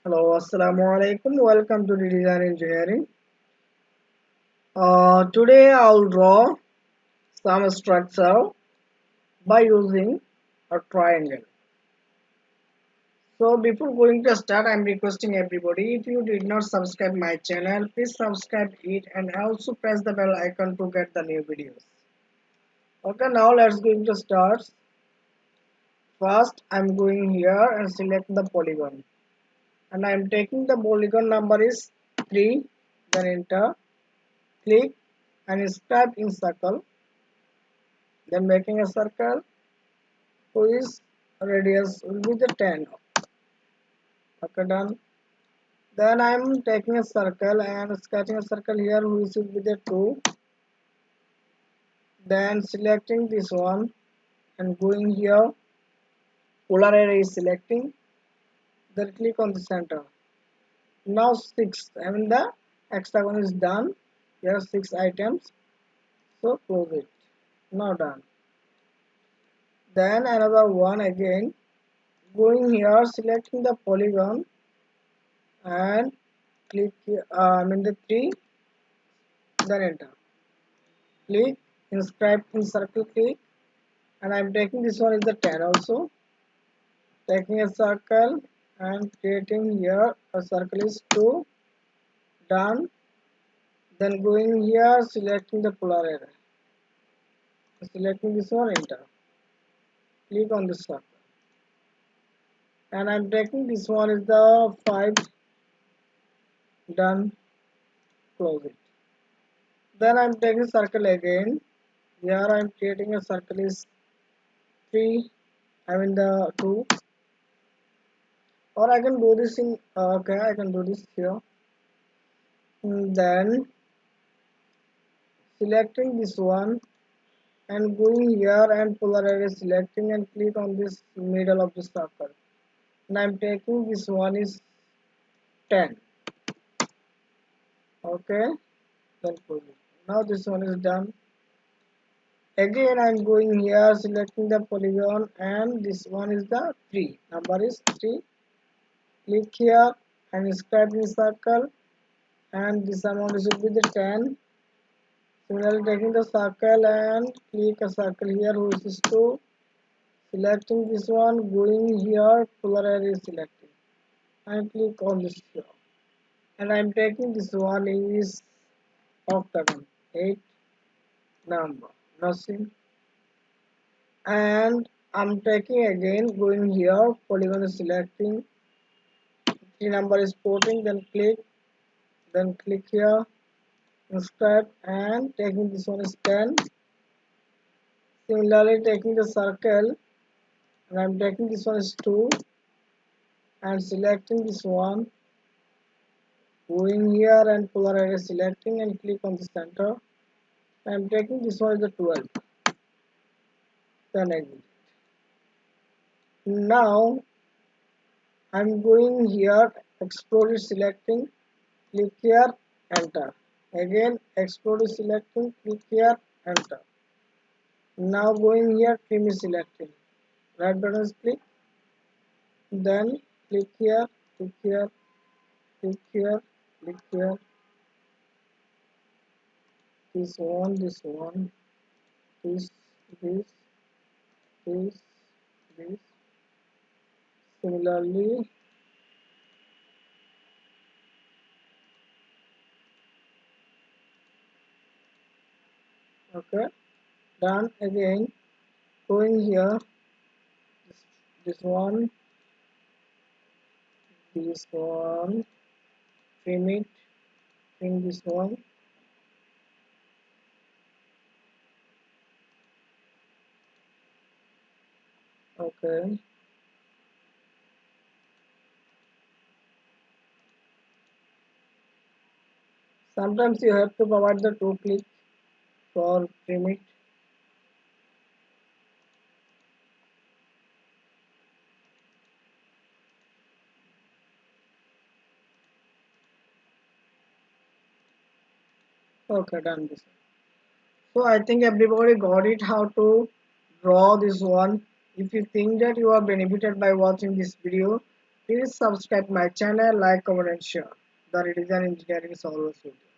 Hello, Assalamu alaikum. Welcome to Redesign Engineering. Today I'll draw some structure by using a triangle. So before going to start, I'm requesting everybody, if you did not subscribe my channel, please subscribe it and also press the bell icon to get the new videos. Okay, now let's going to start. First, I'm going here and select the polygon. And I'm taking the polygon number is 3, then enter. Click and inscribe in circle, then making a circle whose radius will be the 10. Okay, done. Then I am taking a circle and sketching a circle here which will be the 2. Then selecting this one and going here, polar array is selecting, then click on the center. Now 6, I mean the hexagon is done. Here are 6 items, so close it. Now done. Then another one again, going here, selecting the polygon and click I mean the 3, then enter. Click, inscribe in circle, click, and I'm taking this one is the 10 also. Taking a circle and creating here a circle is 2, done. Then going here, selecting the polar array, selecting this one, enter. Click on the circle, and I'm taking this one is the 5, done. Close it. Then I'm taking circle again. Here I'm creating a circle is 3, I mean the 2, or I can do this in okay, I can do this here. Then selecting this one and going here and polar array selecting and click on this middle of the circle, and I'm taking this one is 10. Okay, then close it. Now this one is done. Again I'm going here, selecting the polygon, and this one is the 3, number is 3. Click here and inscribe in circle, and this amount should be the 10. Similarly, taking the circle and click a circle here which is 2. Selecting this one, going here, polar array selecting, and click on this here. And I'm taking this one is octagon, 8 number, nothing. And I'm taking again, going here, polygon is selecting, 3 number is 14, then click here, inscribe, and taking this one is 10. Similarly, taking the circle, and I'm taking this one is 2 and selecting this one, going here and polar array selecting and click on the center. I'm taking this one is the 12, then exit. Now I'm going here, explode is selecting, click here, enter. Again explode is selecting, click here, enter. Now going here, trim is selecting, right button is click, then click here, click here, click here, click here, this one, this, this, this, this. Similarly, okay, done. Again, going here, this one, this one, trim it, trim this one. Okay, sometimes you have to provide the 2 click for trim it. Okay, done this. So I think everybody got it how to draw this one. If you think that you are benefited by watching this video, Please subscribe my channel, like, comment and share. The redesign engineering is always with you.